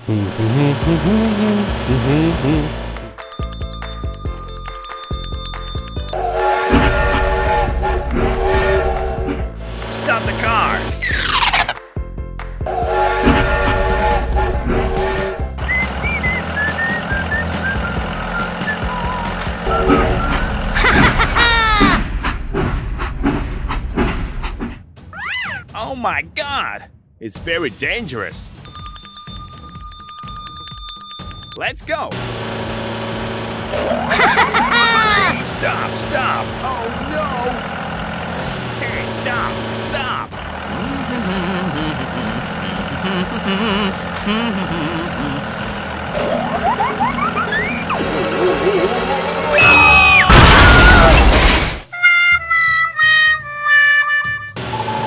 Stop the car! Oh my God! It's very dangerous. Let's go! Stop, stop! Oh no! Hey, stop, stop!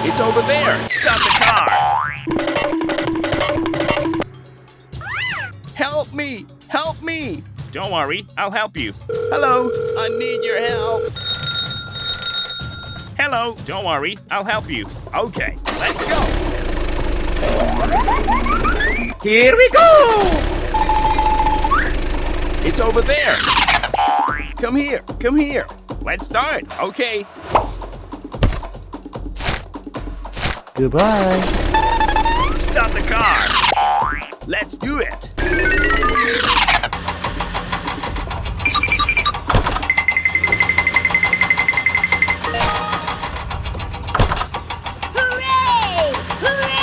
It's over there! Stop the car! Help me! Help me! Don't worry, I'll help you. Hello, I need your help. Hello, don't worry, I'll help you. Okay, let's go. Here we go! It's over there. Come here, come here. Let's start, okay. Goodbye. Stop the car. Let's do it. Hooray! Hooray!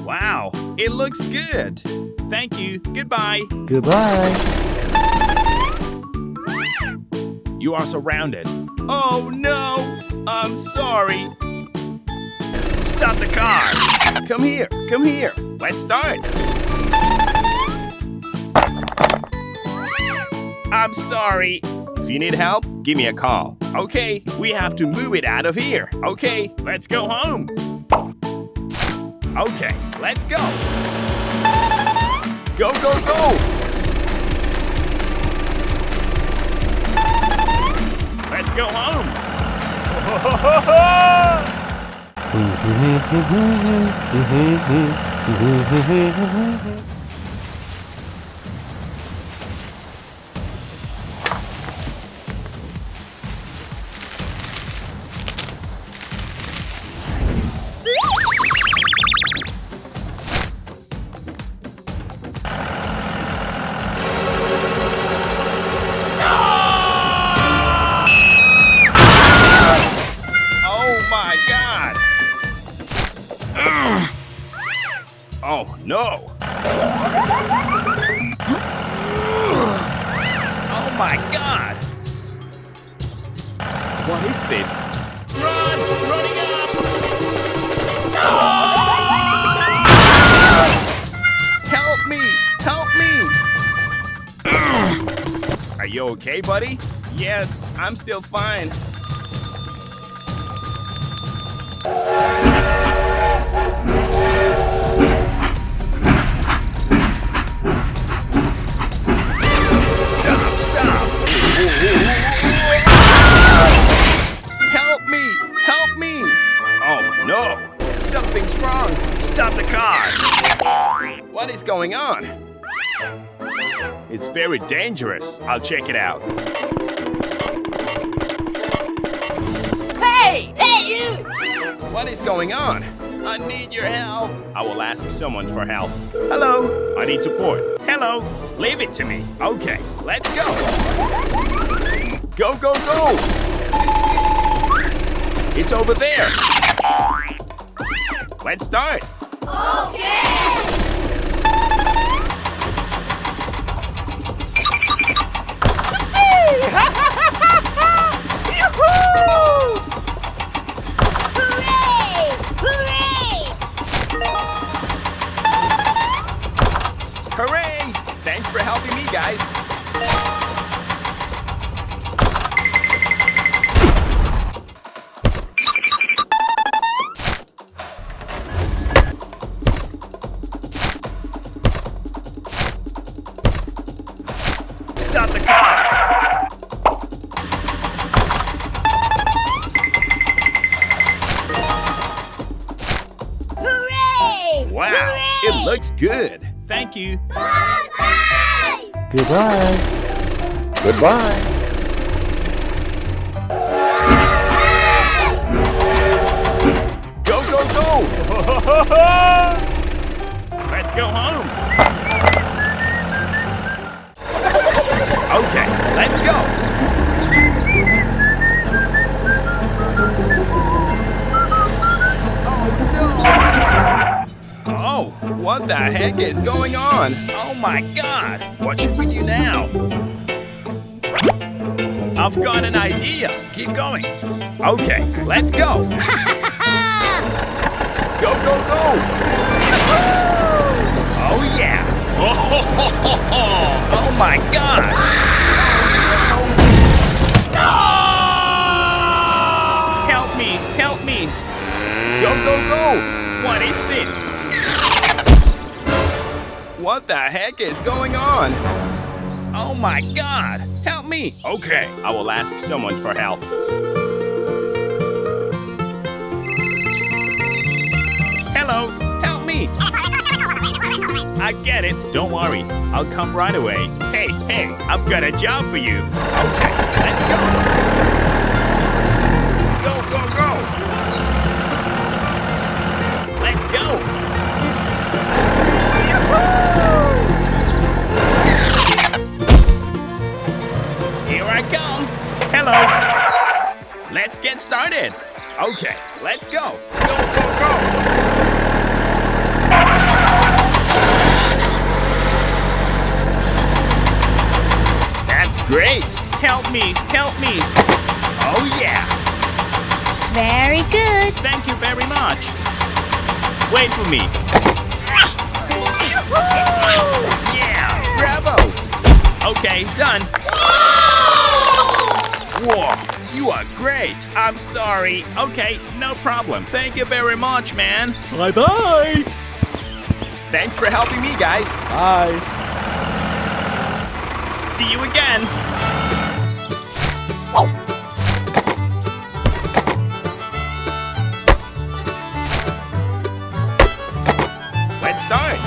Wow, it looks good. Thank you. Goodbye. Goodbye. You are surrounded. Oh no! I'm sorry. Stop the car. Come here. Come here. Let's start. I'm sorry. If you need help, give me a call. Okay, we have to move it out of here. Okay, let's go home. Okay, let's go. Go, go, go. Let's go home. Oh no! Oh my God! What is this? Run! Running up! Help me! Help me! Are you okay, buddy? Yes, I'm still fine. Help me! Help me! Oh no! Something's wrong! Stop the car! What is going on? It's very dangerous. I'll check it out. Hey! Hey, you! What is going on? I need your help. I will ask someone for help. Hello, I need support. Hello, leave it to me. Okay, let's go. Go, go, go. It's over there. Let's start. Okay! Hooray! Thanks for helping me, guys. Stop the car! Hooray! Wow, Hooray! it looks good. Thank you. Bye-bye! Goodbye. Goodbye. Go, go, go! Let's go home. Okay, let's go. Oh, what the heck is going on? Oh my God! What should we do now? I've got an idea. Keep going. Okay, let's go. Go, go, go! Oh yeah! Oh my God! Help me! Help me! Go, go, go! What is this? What the heck is going on? Oh my God! Help me! Okay, I will ask someone for help. Hello, help me! I get it. Don't worry, I'll come right away. Hey, hey, I've got a job for you. Okay, let's go. Go, go, go! Let's go! Here I come. Hello. Let's get started. Okay, let's go. Go, go, go! That's great! Help me! Help me! Oh yeah! Very good. Thank you very much! Wait for me! Yeah! Bravo! Okay, done! Whoa! You are great! I'm sorry. Okay, no problem. Thank you very much, man. Bye-bye. Thanks for helping me, guys. Bye. See you again. Let's start.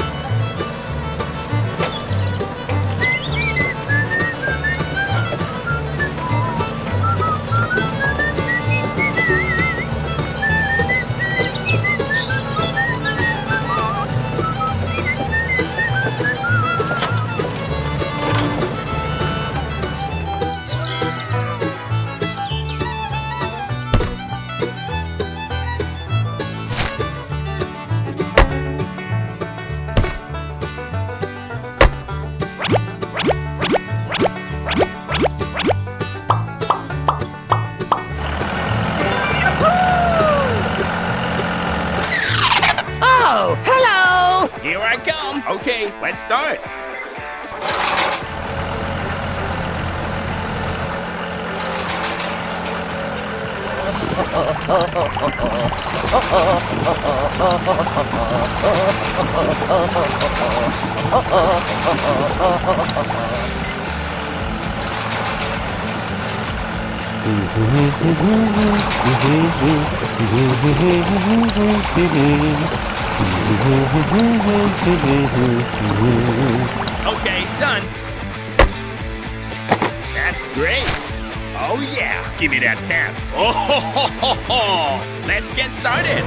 Oh, hello! Here I come. Okay, let's start. Okay, done. That's great. Oh yeah, give me that task. Oh ho ho ho ho! Let's get started.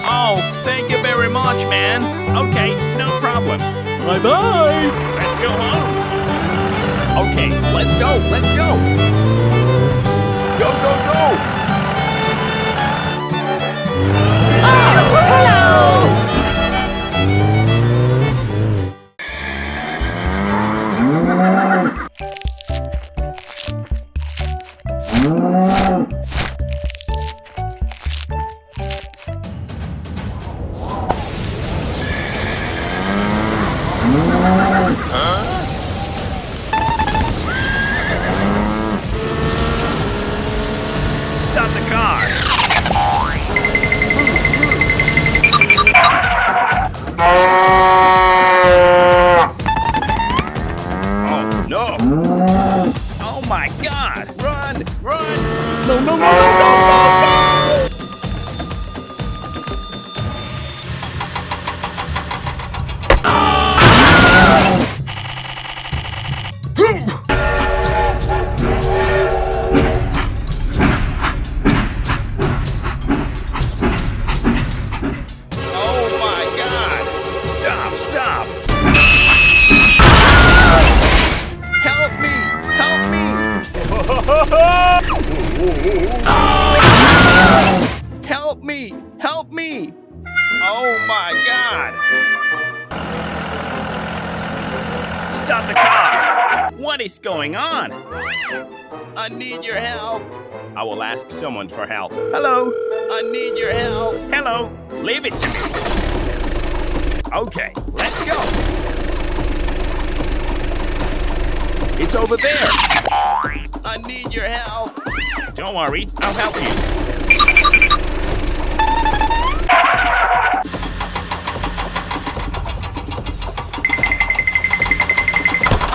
Oh, thank you very much, man. Okay, no problem. Bye-bye. Let's go home. Okay, let's go, let's go. Go, go, go. me! Help me! Oh my God! Stop the car! What is going on? I need your help. I will ask someone for help. Hello? I need your help. Hello? Leave it to me. Okay, let's go. It's over there. I need your help. Don't worry, I'll help you.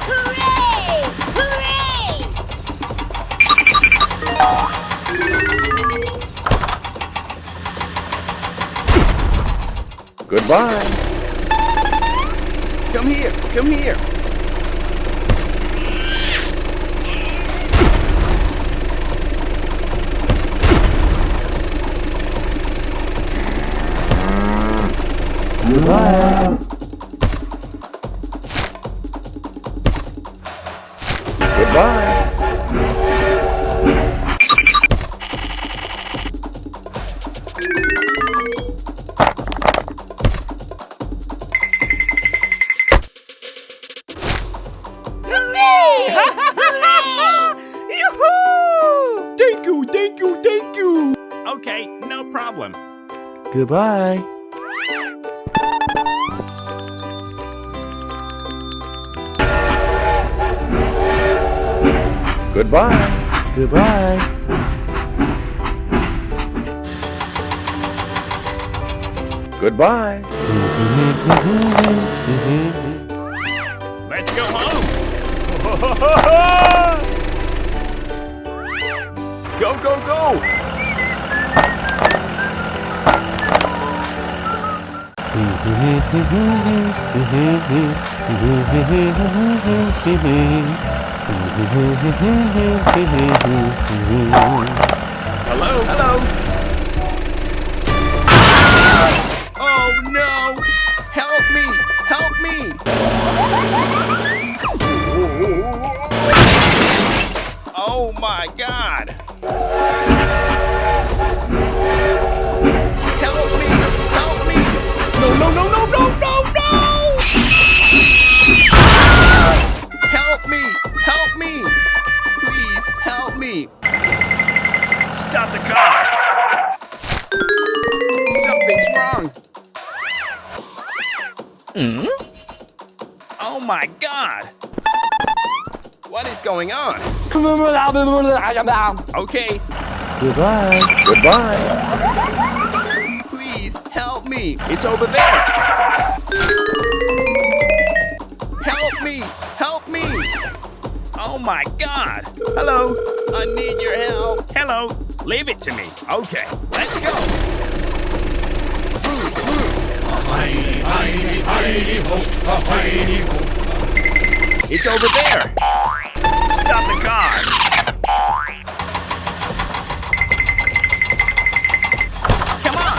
Hooray! Hooray! Goodbye. Come here, come here. Goodbye. Goodbye. Hooray! Hooray! Yoo-hoo! Thank you, thank you, thank you. Okay, no problem. Goodbye. Goodbye. Goodbye. Goodbye. Let's go home. Go, go, go. Hello? Hello? Oh no! Help me! Help me! Oh my God! Help me! Help me! No, no, no, no, no, no, no! Help me! Help me! Please help me! Stop the car! Something's wrong! Oh my God! What is going on? Okay, Goodbye. Goodbye. please help me! It's over there! Help me! Help me! Oh my God! Hello? I need your help. Hello? Leave it to me. Okay, let's go. Move, move. It's over there. Stop the car. Come on.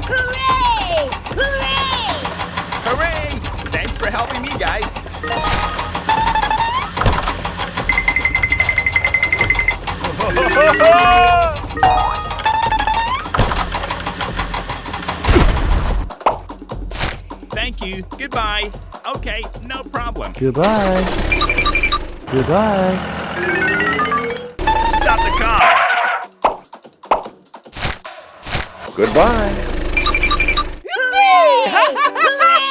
Hooray! Hooray! Hooray! Thanks for helping me, guys. Thank you. Goodbye. Okay, no problem. Goodbye. Goodbye. Stop the car. Goodbye. Hooray! Hooray!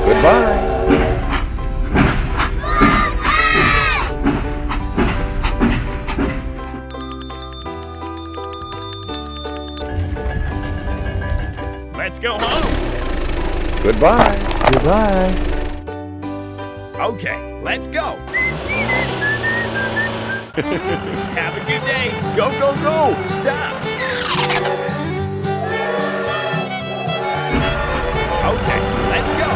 Goodbye. Let's go home. Goodbye. Goodbye. Okay, let's go. Have a good day. Go, go, go. Stop. Okay, let's go.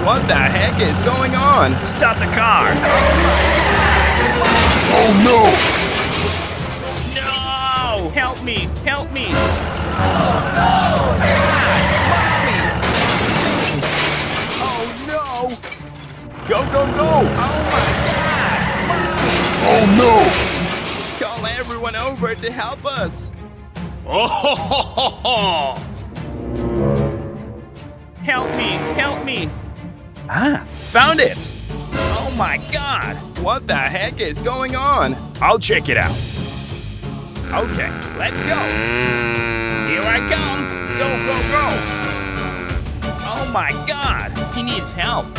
What the heck is going on? Stop the car! Oh no! No! Help me! Help me! Oh no! Go, go, go! Oh no! Call everyone over to help us! Help me! Help me! Ah! Found it! Oh my god! What the heck is going on? I'll check it out. Okay, let's go! Here I come! Go, go, go! Oh my god! He needs help!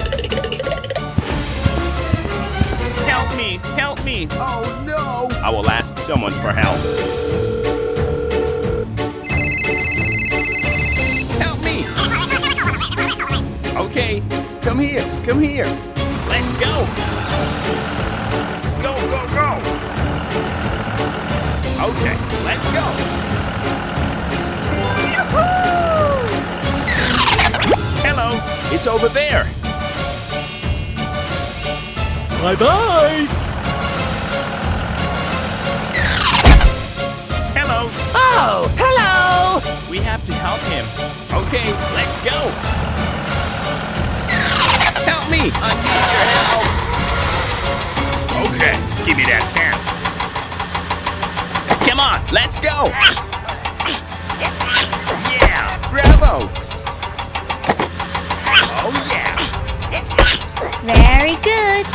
Help me! Help me! Oh no! I will ask someone for help. Help me! Okay, come here, come here. Let's go! Go, go, go! Okay, let's go! Yoo-hoo! Hello, it's over there. Bye-bye! Hello, Oh, hello! we have to help him. Okay, let's go! Help me! I need your help! Okay, give me that task. Come on, let's go! Yeah, bravo! Oh yeah! Very good.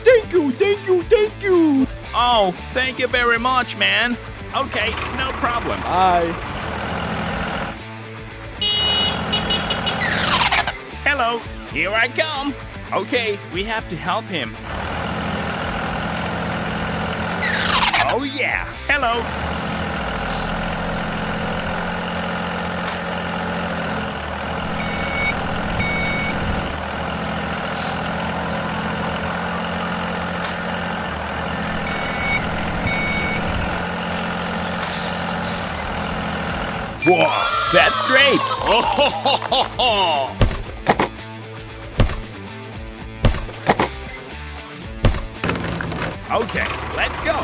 Thank you, thank you, thank you! Oh, thank you very much, man. Okay, no problem. Bye. Hello, here I come. Okay, we have to help him. Oh yeah, hello. Whoa, that's great. Okay, let's go.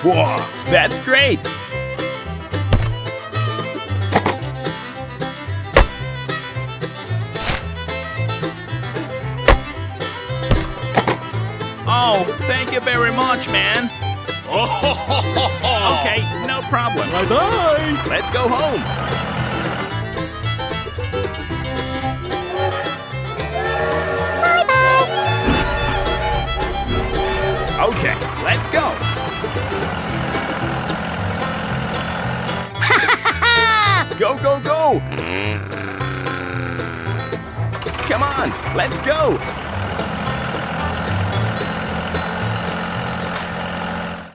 Whoa, that's great. Oh, thank you very much, man. Okay, no problem. Bye-bye! Let's go home. Okay, let's go. Go, go, go. Come on, let's go.